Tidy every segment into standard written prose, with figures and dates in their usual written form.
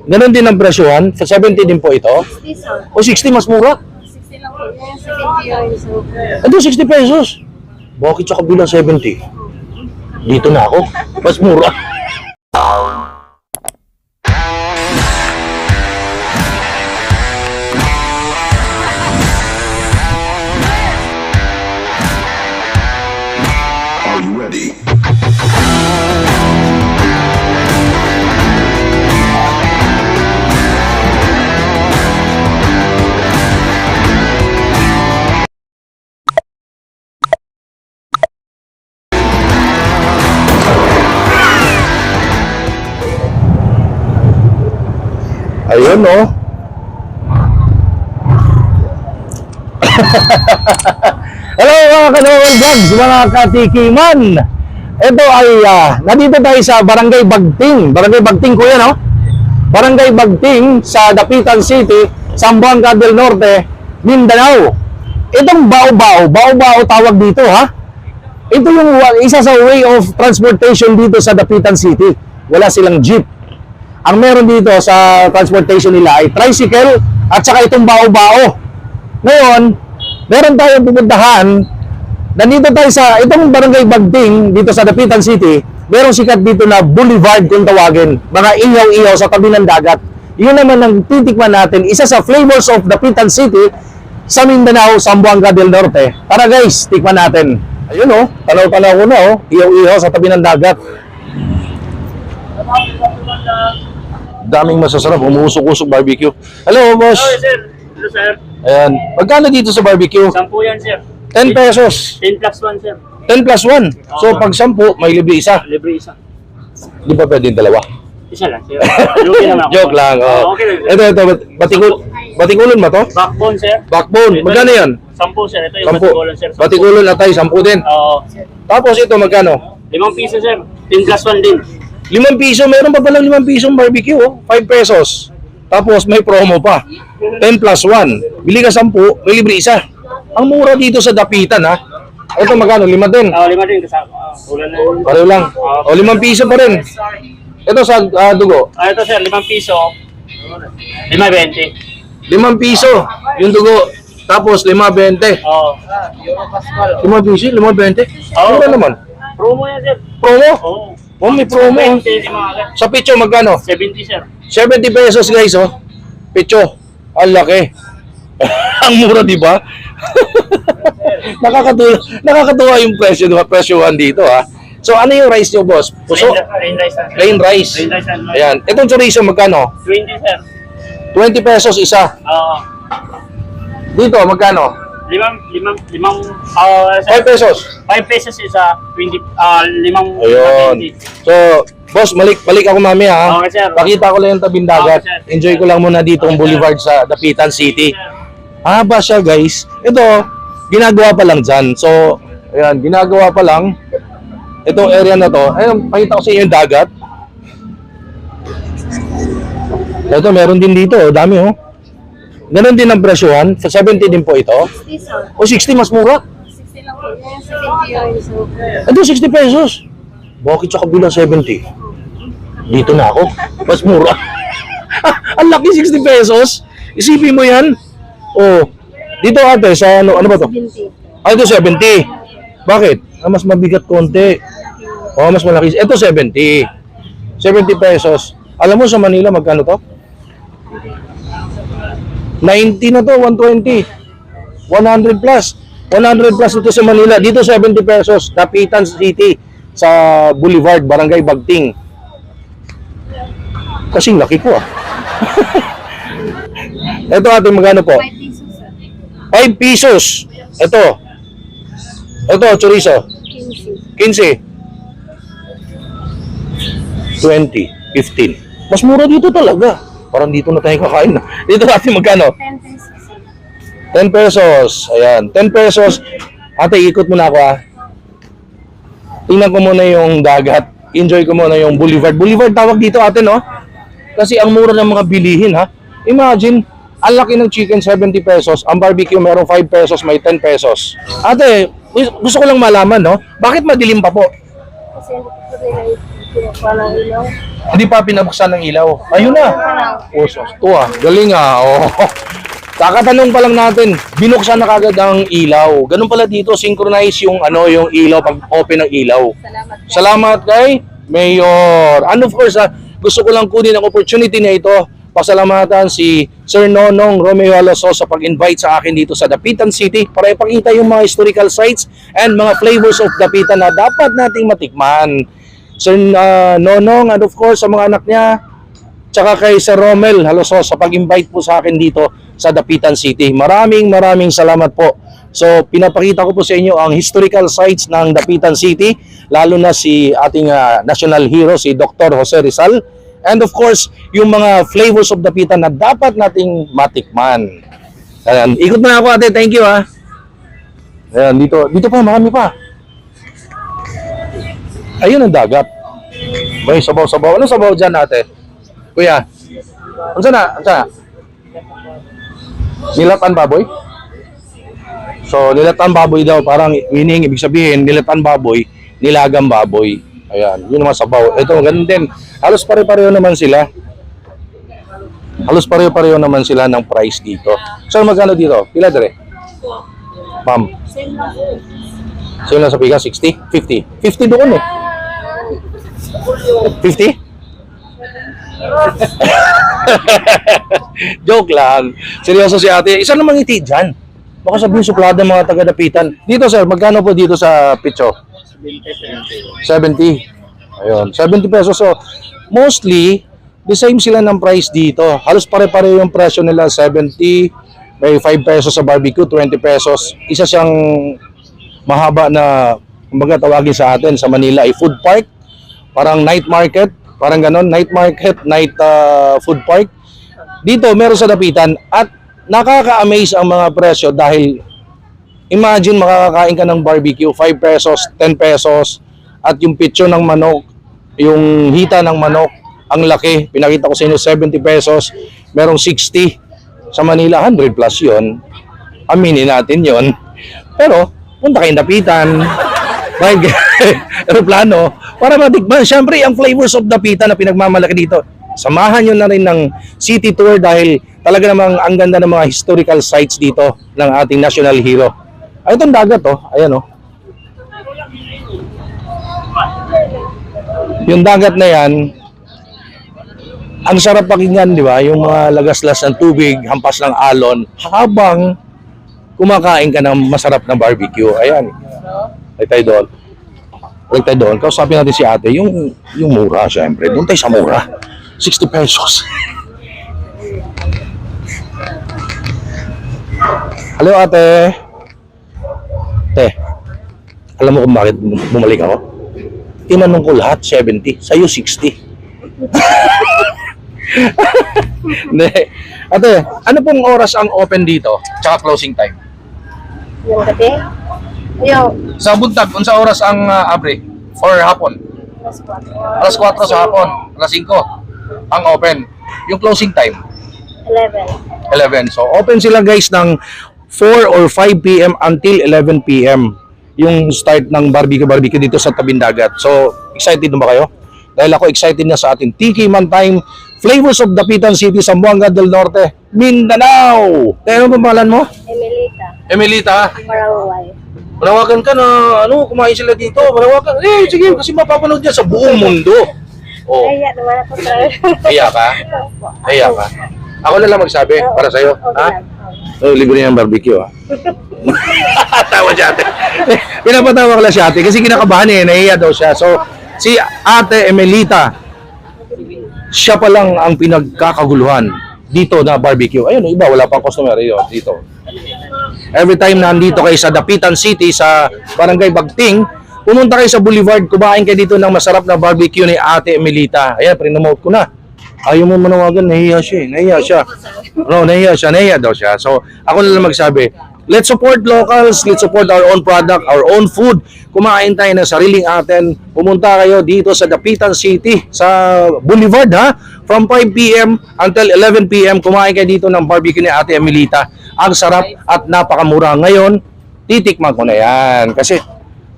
Ganon din ang presyohan. Sa 70 din po ito. 60, sir. O 60 mas mura. 60 lang po. Yan, 70 yun, sir. Ito 60 pesos. Bakit sa kabila 70? Dito na ako. Mas mura. Are you ready? Ayun, no? Hello mga Kanool Vlogs, mga katikiman. Ito ay, nandito tayo sa Barangay Bagting. Barangay Bagting, kuya, no? Barangay Bagting sa Dapitan City, Zamboanga del Norte, Mindanao. Itong bao-bao tawag dito, ha? Ito yung isa sa way of transportation dito sa Dapitan City. Wala silang jeep. Ang meron dito sa transportation nila ay tricycle at saka itong bao-bao. Ngayon, meron tayong pupuntahan. Nandito tayo sa itong Barangay Bagting dito sa Dapitan City. Merong sikat dito na boulevard kung tawagin. Mga ihaw-ihaw sa tabi ng dagat. Yun naman ang titikman natin. Isa sa flavors of Dapitan City sa Mindanao, Zamboanga del Norte. Tara guys, tikman natin. Ayun oh, tanaw-tanaw ko na oh. Ihaw-ihaw sa tabi ng dagat. Daming masasarap, umusok-usok barbecue. Hello, boss. Hello, sir. Hello, sir. Ayan. Magkano dito sa barbecue? 10 yan, sir. 10 pesos. 10 plus 1, sir. 10 plus 1. So, pag 10, may libre isa. Libre isa. Di ba pwedeng dalawa? Isa lang, sir. Joke naman ako. Joke lang. Oh. Okay lang, sir. Ito. Batikulon ba to? Backbone, sir. Backbone. Magkano yan? 10, sir. Ito yung 10. batikulon, sir. Batikulon at tayo, 10 din. Oo. Tapos ito, magkano? 5 piso, sir. 10 plus 1 din. 5 piso. Meron pa palang 5 pisong barbecue. Oh. 5 pesos. Tapos may promo pa. 10 plus 1. Bili ka 10, may libre isa. Ang mura dito sa Dapitan, ha? Ito magkano? 5 din. Oo, 5 din. Kasama. Ulan na yun. Pareho lang. O, 5 piso pa rin. Ito sa dugo. Ito, sir. 5 piso. 5.20. 5 piso yung dugo. Tapos 5.20. Oo. 5 piso, 5.20. Oo. Mura naman. Promo yan, sir. Promo? Oo. Oh, may promo. 20, mga sir. Sa picho magkano? 70, sir. 70 pesos guys, oh. Picho. Ang laki. Ang mura, di ba? Nakakatuwa yung presyohan dito, ha. So ano yung rice nyo, boss? Puso? Plain rice, sir. Plain rice. Plain rice and Ayan. Itong chorizo magkano? 20, sir. 20 pesos isa. Oo. Dito magkano? 5 pesos. 5 pesos isa, 20, 5 Ayun. So, boss, balik ako mamaya, ha. Okay, sir. Pakita ko lang yung tabing dagat. Okay, sir. Enjoy ko lang muna dito ang boulevard sa Dapitan City. Haba siya, guys. Ito, ginagawa pa lang dyan. So, ayan, ginagawa pa lang. Itong area na to. Ayun, pakita ko sa inyo yung dagat. Ito, meron din dito. Dami, oh. Ganon din ang presyohan. Sa 70 din po ito. 60, sir. O 60 mas mura. 60 lang po. Yan, 70 yun, sir. Ito 60 pesos. Bakit sa kabila 70? Dito na ako. Mas mura. Ang laki 60 pesos. Isipin mo yan. Oh. Dito ate sa ano ba to? 70. Ah, ito 70. Bakit? Ah, mas mabigat konti. Oh, mas malaki. Ito 70. 70 pesos. Alam mo sa Manila magkano to? 90 na to, 120. 100 plus. 100 plus ito sa Manila. Dito 70 pesos. Dapitan City sa Boulevard, Barangay Bagting. Kasing laki po, ah. Ito ate, magkano po? 5 pesos, sir. 5 pesos. Ito, chorizo. 15. 15. 20. 15. Mas mura dito talaga. Parang dito na tayo kakain. Dito ate, magkano? 10 pesos, sir. 10 pesos. Ayan, 10 pesos. Ate, ikot muna ako, ha. Tingnan ko muna yung dagat. Enjoy ko muna yung boulevard. Boulevard tawag dito, ate, no? Kasi ang mura ng mga bilihin, ha. Imagine, ang laki ng chicken, 70 pesos. Ang barbecue, merong 5 pesos, may 10 pesos. Ate, gusto ko lang malaman, no? Bakit madilim pa po? Kasi hindi po nila Walang ilaw. Hindi pa pinabuksan ng ilaw. Ayun na. Oh, so, ito galing Oh. Kakatanong pa lang natin, binuksan na kagad ang ilaw. Ganun pala dito, synchronize yung yung ilaw pag open ng ilaw. Salamat. Salamat kay Mayor. And of course, gusto ko lang kunin ang opportunity na ito. Pasalamatan si Sir Nonong Romeo Alaso sa pag-invite sa akin dito sa Dapitan City para ipakita yung mga historical sites and mga flavors of Dapitan na dapat nating matikman. Sir Nonong and of course sa mga anak niya, tsaka kay Sir Romel Alaso sa pag-invite po sa akin dito sa Dapitan City. Maraming salamat po. So, pinapakita ko po sa inyo ang historical sites ng Dapitan City, lalo na si ating national hero, si Dr. Jose Rizal. And of course, yung mga flavors of Dapitan na dapat nating matikman. Ayan, ikot na ako ate, thank you Ayan, dito pa, marami pa. Ayun ang dagat. May sabaw-sabaw. Anong sabaw dyan ate? Kuya, ano na? Nilatan baboy? So, nilatan baboy daw, parang meaning, ibig sabihin, nilatan baboy, nilagang baboy. Ayan, yun naman sabaw. Ito, ganun din. Halos pare-pareho naman sila. Halos pareho-pareho naman sila ng price dito. So, magkano dito? Pila dire? Ma'am. Sino lang sa piga? 60? 50? 50 doon 50? Joke lang. Seryoso si ate. Isa namang ngiti dyan. Baka sabihin suplada mga taga-Dapitan. Dito sir, magkano po dito sa Picho? 70. Ayun, 70 pesos. So, mostly, the same sila ng price dito. Halos pare-pareho yung presyo nila. 70, may 5 pesos sa barbecue, 20 pesos. Isa siyang mahaba na, kumbaga tawagin sa atin, sa Manila ay food park. Parang night market. Parang ganon, night market, night food park. Dito, meron sa Dapitan at nakaka-amaze ang mga presyo dahil imagine makakakain ka ng barbecue, 5 pesos, 10 pesos at yung pitso ng manok, yung hita ng manok, ang laki, pinakita ko sa inyo 70 pesos, merong 60 sa Manila, 100 plus yun, aminin natin yun, pero punta kayong Dapitan, may aeroplano, para matikman. Siyempre, ang flavors of Dapitan na pinagmamalaki dito, samahan nyo na rin ng city tour dahil talaga namang ang ganda ng mga historical sites dito ng ating national hero. Ay, itong dagat ayan Yung dagat na yan, ang sarap pakinggan, di ba? Yung mga lagaslas ng tubig, hampas ng alon, habang kumakain ka ng masarap na barbecue. Ayan. Balik tayo doon. Kausapin natin si ate, yung mura, syempre. Doon tayo sa mura. 60 pesos. Hello ate. Alam mo kung bakit bumalik ako? Tinanong ko lahat, 70. Sa'yo, 60. Hindi. Ate, ano pong oras ang open dito? Tsaka closing time? Yung gabi? Yung Sa buntag, kung sa oras ang abre? Or hapon? alas 4. Alas 4 sa hapon, alas 5 ang open. Yung closing time? 11. 11. So, open sila guys ng 4 or 5 p.m. until 11 p.m. Yung start ng barbecue dito sa tabing dagat. So, excited na ba kayo? Dahil ako excited na sa ating Tiki Man Time Flavors of Dapitan City, Zamboanga del Norte, Mindanao. Ano ba pangalan mo? Emelita. Maraway. Manawagan ka na, kumain sila dito. Manawagan. Sige, kasi mapapanood yan sa buong mundo. Oh, Kaya naman ako sir. kaya ka? Kaya ka? Ako na lang magsabi para sa'yo. Ha? Libre yung barbecue, ha? Tawa si ate. Pinapatawa ko lang si ate kasi kinakabahan nahiya daw siya. So, si ate Emelita, siya pa lang ang pinagkakaguluhan dito na barbecue. Ayun, iba, wala pang customer dito. Every time nandito kayo sa Dapitan City, sa Barangay Bagting, pumunta kayo sa Boulevard, kumain kayo dito ng masarap na barbecue ni ate Emelita. Ayan, prinomote ko na. Ayaw mo manawagan, nahiya siya. Nahiya daw siya. So, ako na lang magsabi, let's support locals, let's support our own product, our own food. Kumain tayo ng sariling atin. Pumunta kayo dito sa Dapitan City, sa Boulevard, ha? From 5 p.m. until 11 p.m. Kumain kayo dito ng barbecue ni ate Emelita. Ang sarap at napakamura. Ngayon, titikman ko na yan. Kasi,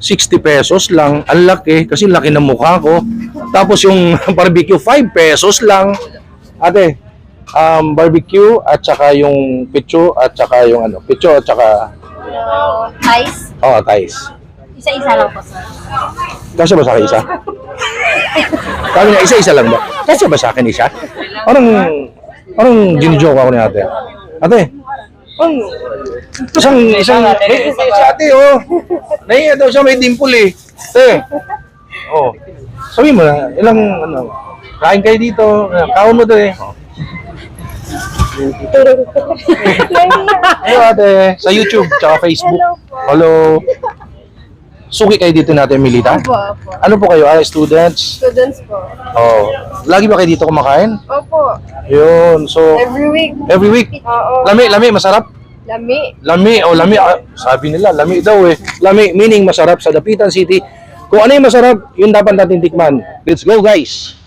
60 pesos lang. Ang laki, kasi laki ng mukha ko. Tapos yung barbecue, 5 pesos lang. Ate, barbecue at saka yung picho at saka yung ano, picho at saka Ice. tais. Isa-isa lang po, sir. Kasya ba sa akin isa? Sabi niya, isa-isa lang ba? Kasya ba sa akin isa? Parang ginijoke ako ni ate. Ate, isang, sa ate, oh. Nahiya daw siya, may dimple eh. Ate, oh. Sabi mo na, ilang, kain kayo dito, kaon mo to eh. Hello ate, sa YouTube, tsaka Facebook. Hello. Suki kayo dito natin, Milita? Opo, opo. Ano po kayo? Students? Students po. Oh. Lagi ba kayo dito kumakain? Opo. Yun. So, Every week. every week? Oo. Lami, masarap? Lami. Lami. Sabi nila, lami daw eh. Lami, meaning masarap sa Dapitan City. Kung ano yung masarap, yun dapat natin tikman. Let's go, guys!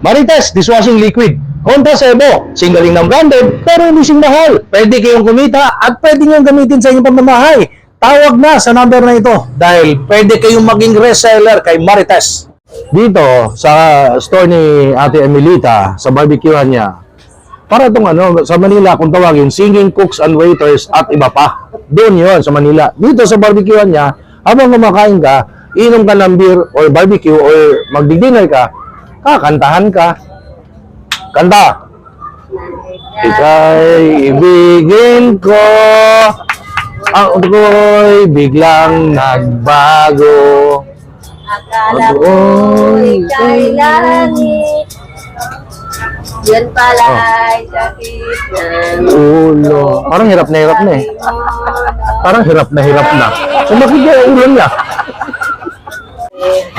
Marites Dishwashing Liquid. Honda Sebo, singgaling ng branded, pero hindi sing mahal. Pwede kayong kumita at pwede nyo gamitin sa inyong pamamahay. Tawag na sa number na ito dahil pwede kayong maging reseller kay Marites. Dito, sa store ni Ate Emilita, sa barbecuehan niya, para itong sa Manila, kung tawagin, singing cooks and waiters at iba pa. Doon yun, sa Manila. Dito sa barbecuehan niya, habang kumakain ka, inom ka ng beer or barbecue or magdi-dinner ka, kakantahan ka. Kanta. Ika'y ibigin ko, ang ko'y biglang nagbago. Akala ko'y kay langit. Yan pala ay sakit ng Ulo. Parang hirap na eh. Parang hirap na. Sumakit yung ulo niya.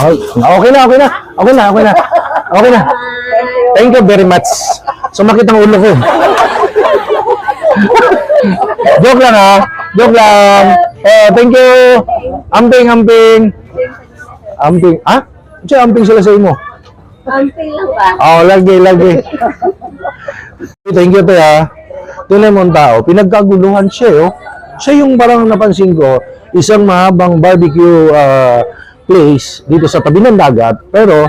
Okay na. Thank you very much. Sumakit ang ulo ko. Joke lang ha. Thank you. Amping. Ha? Siya amping sila sa imo. Amping lang ba? Lagi. Thank you, ha. Tunay mong tao, pinagkaguluhan siya, oh. Siya yung parang napansin ko, isang mahabang barbecue place dito sa tabi ng dagat, pero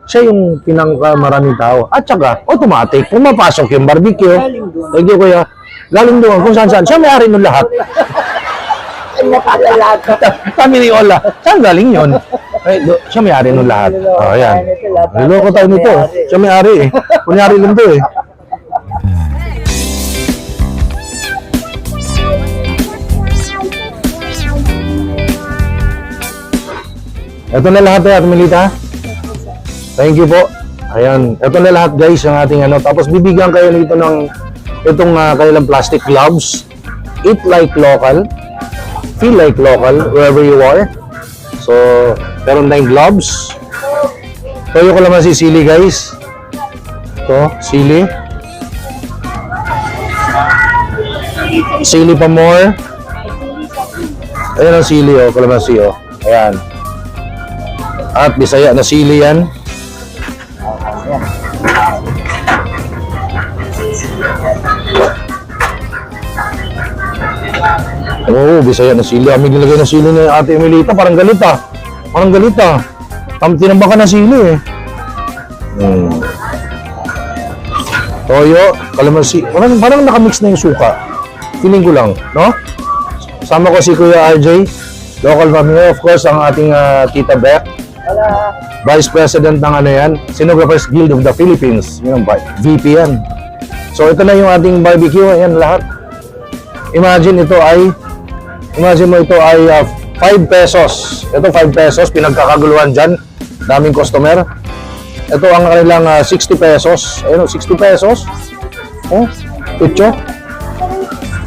siya yung pinangmaraming tao. At saka, automatic, pumapasok yung barbecue. Thank you, kuya. Galing doon, kung saan. Siya may-ari ng lahat. Kami ni Ola. Saan galing yun? Siya may-ari ng lahat. Ayan. Niloko tayo nito. Siya may-ari eh. Kunyari lang to eh. Ito na lahat eh, Ate Melita. Thank you po. Ayan. Ito na lahat guys, ang ating Tapos bibigyan kayo nito ng itong kanilang plastic gloves. Eat like local. Feel like local wherever you are. So, meron tayong gloves. Toyo ko naman si sili guys. Ito, sili. Sili pa more. Ayan ang sili oh, kalamansi oh. Ayan. At Bisaya na sili yan. Oo, Bisaya na sili. Aming nilagay na sili ni Ate Emilita. Parang galit ah. Tinambakan na sili eh. Toyo, kalamansi. Parang nakamix na yung suka. Feeling ko lang, no? Sama ko si Kuya RJ. Local family, of course, ang ating Tita Beck. Vice President ng Scenographers Guild of the Philippines. Yun ang VP yan. So ito na yung ating barbecue. Ayan lahat. Imagine mo ito ay 5 pesos. Ito 5 pesos, pinagkakaguluhan dyan. Daming customer. Ito ang kanilang 60 pesos. Ayun, 60 pesos. Oh, pitcho.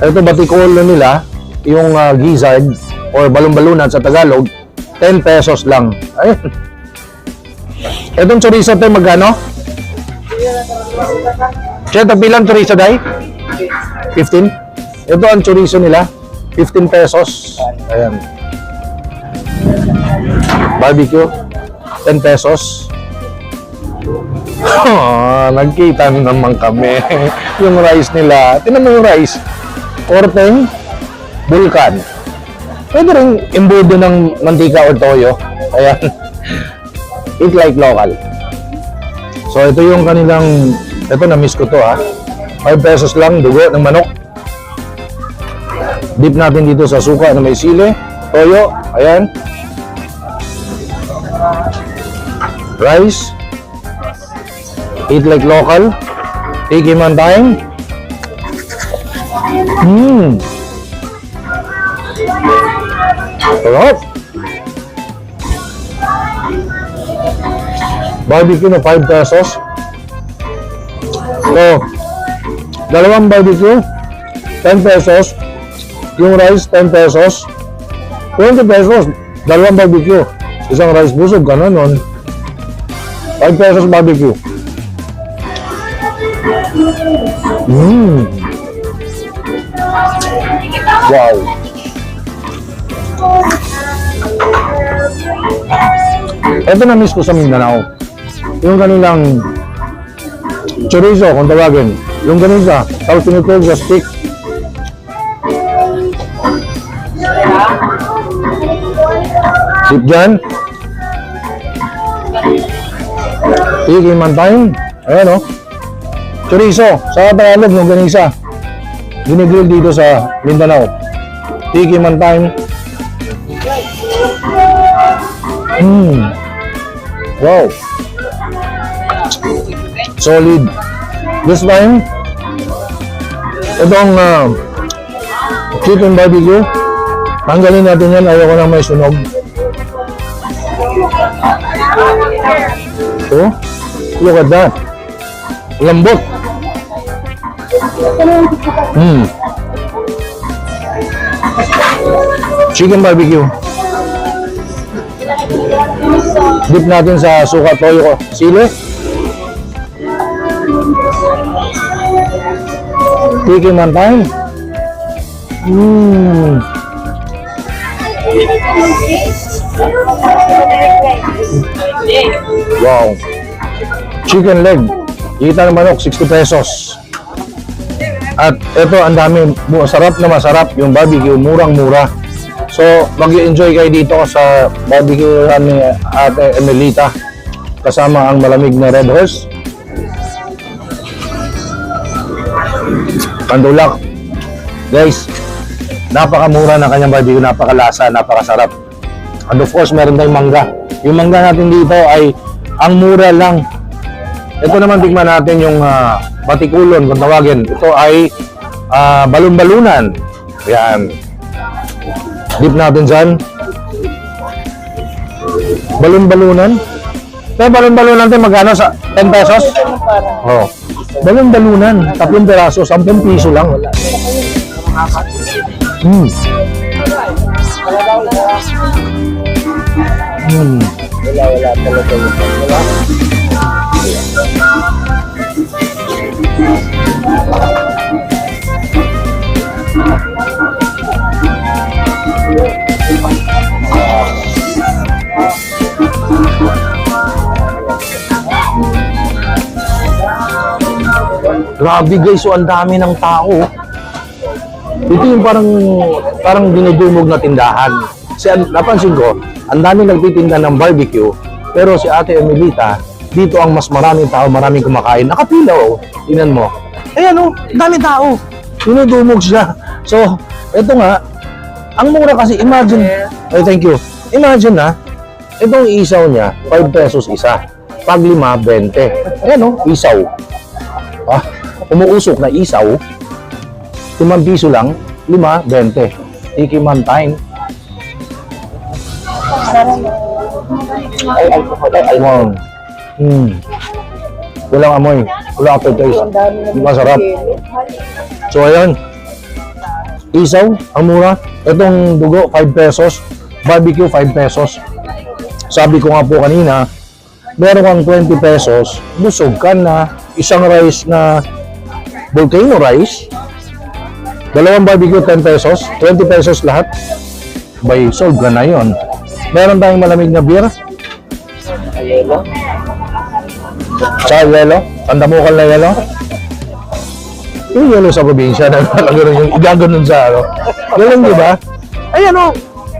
Ito batikulo nila, yung gizzard or balon-balunan sa Tagalog, 10 pesos lang. Ayun. Itong chorizo tayo magkano? Cheto, bilang chorizo day? 15. Ito ang chorizo nila, 15 pesos. Ayan. Barbecue, 10 pesos. Oh, nagkita naman kami. Yung rice nila. Tingnan mo yung rice. Korteng, bulkan. Pwede rin imbudo ng mantika or toyo. Ayan. Eat like local. So, ito yung kanilang, ito na-miss ko to ha. 5 pesos lang, dugo ng manok. Dip natin dito sa suka na may sili, toyo, ayan. Rice. Eat like local. Tiki man time. Sarap. Barbecue na 5 pesos. So, dalawang barbecue, 10 pesos. Yung rice, 10 pesos. 20 pesos, dalawang barbecue. Isang rice busog ka na nun. 5 pesos barbecue. Wow. Ito na-miss ko sa Mindanao. Yung kanilang chorizo, kung tawagin. Yung ganisa, tapos tinutog sa stick. Sip dyan. Tiki man time. Ayan o. Chorizo, sa Tagalog yung ganisa. Ginigrill dito sa Mindanao. Tiki man time. Wow. Solid. This time, itong chicken barbecue. Tanggalin natin yan. Ayoko na may sunog. Oh, look at that. Lambot. Chicken barbecue. Dip natin sa suka, toyo, sili. Tiki man time. Wow. Chicken leg. Kita ng manok, 60 pesos. At ito, ang dami. Masarap na masarap yung barbecue. Murang-mura. So, mag-enjoy kayo dito sa barbecue ni Ate Emelita. Kasama ang malamig na Red Horse. Pandulak. Guys, napakamura na kanyang barbecue. Napakalasa, napakasarap. And of course, meron tayong mangga. Yung mangga natin dito ay ang mura lang. Ito naman tignan natin yung batikulon kung tawagin. Ito ay balon-balunan. Yan. Dip natin dyan. Balon-balunan. Kaya balon-balunan natin magkano sa 10 pesos? Oh. Balon-balunan. 3 peraso, 10 piso lang. Wala talaga yun. Wala. Grabe guys, so ang dami ng tao. Ito yung parang dinudumog na tindahan. Kasi napansin ko, ang dami nagtitinda ng barbecue, pero si Ate Emelita, dito ang mas maraming tao, maraming kumakain. Nakapila oh, tingnan mo. Ayan oh, daming tao. Dinudumog siya. So, ito nga, ang mura kasi, imagine, thank you. Imagine na, itong isaw niya, 5 pesos isa. Pag 5, 20. Ayan oh, isaw. Umuusok na isaw, 5 piso lang, 5, 20. Tiki man time. Ay, alcohol. Ay, Wow. Walang amoy. Walang aftertaste. Masarap. So, ayan. Isaw, ang mura. Itong dugo, 5 pesos. Barbecue, 5 pesos. Sabi ko nga po kanina, meron kang 20 pesos, busog ka na, isang rice na volcano rice, dalawang barbecue, 10 pesos, 20 pesos lahat. Bay, solve ka na yun. Meron tayong malamig na beer. Ayelo. Sa yelo, tandamukal na yelo. Yung yelo sa probinsya, nagkakaroon yung igaganon sa ano. Ganun, di ba? Ayan o,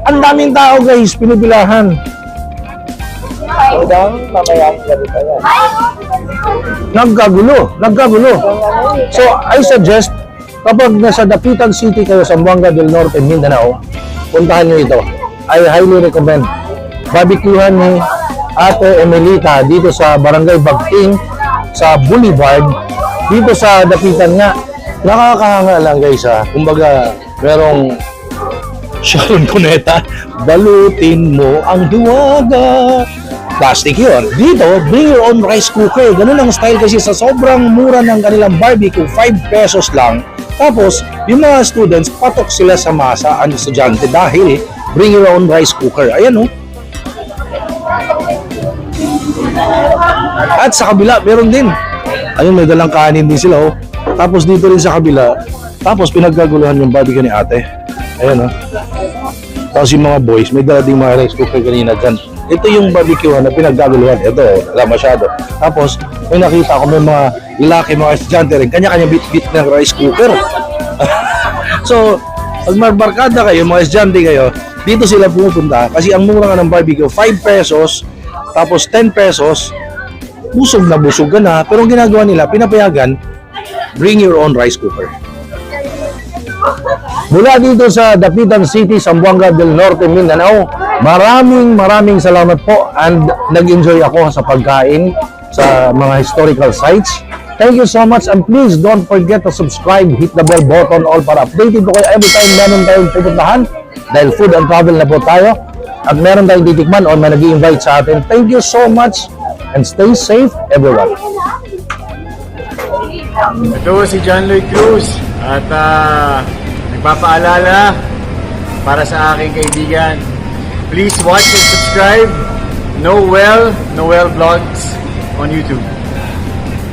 ang daming tao guys, pinipilahan. Udang, mamaya ang gabi pa yan. Nagkagulo. So, I suggest, kapag nasa Dapitan City kayo, Zamboanga del Norte, Mindanao, puntahan nyo ito. I highly recommend. Barbecuehan ni Ate Emelita dito sa Barangay Bagting, sa Boulevard, dito sa Dapitan nga. Nakakahanga lang guys ha. Kumbaga, merong Sharon Cuneta, balutin mo ang hiwaga. Plastic yun. Dito, bring your own rice cooker. Ganun ang style kasi sa sobrang mura ng kanilang barbecue, 5 pesos lang. Tapos, yung mga students, patok sila sa masa, ang estudyante, dahil bring your own rice cooker. Ayan, oh. At sa kabila, meron din. Ayun, may dalang kanin din sila, oh. Tapos dito rin sa kabila, tapos pinagkaguluhan yung barbecue ni ate. Ayan, oh. Tapos yung mga boys, may dala ding mga rice cooker kanina dyan. Ito yung barbecue na pinagkaguluhan. Ito, wala masyado. Tapos, may nakita ko may mga lalaki, mga estudyante rin, kanya-kanya bit-bit ng rice cooker. So, pag marbarkada kayo, mga estudyante kayo, dito sila pumupunta kasi ang mura nga ng barbecue, 5 pesos, tapos 10 pesos, busog na busog ka na. Pero ang ginagawa nila, pinapayagan, bring your own rice cooker. Mula dito sa Dapitan City, Zamboanga del Norte, Mindanao, maraming salamat po and nag-enjoy ako sa pagkain sa mga historical sites. Thank you so much and please don't forget to subscribe, hit the bell button all para updated po kayo every time meron tayong pupuntahan dahil food and travel na po tayo at meron tayong titikman o may nag-i-invite sa atin. Thank you so much and stay safe everyone. Ito si John Lloyd Cruz at nagpapaalala para sa aking kaibigan. Please watch and subscribe Noel Vlogs on YouTube.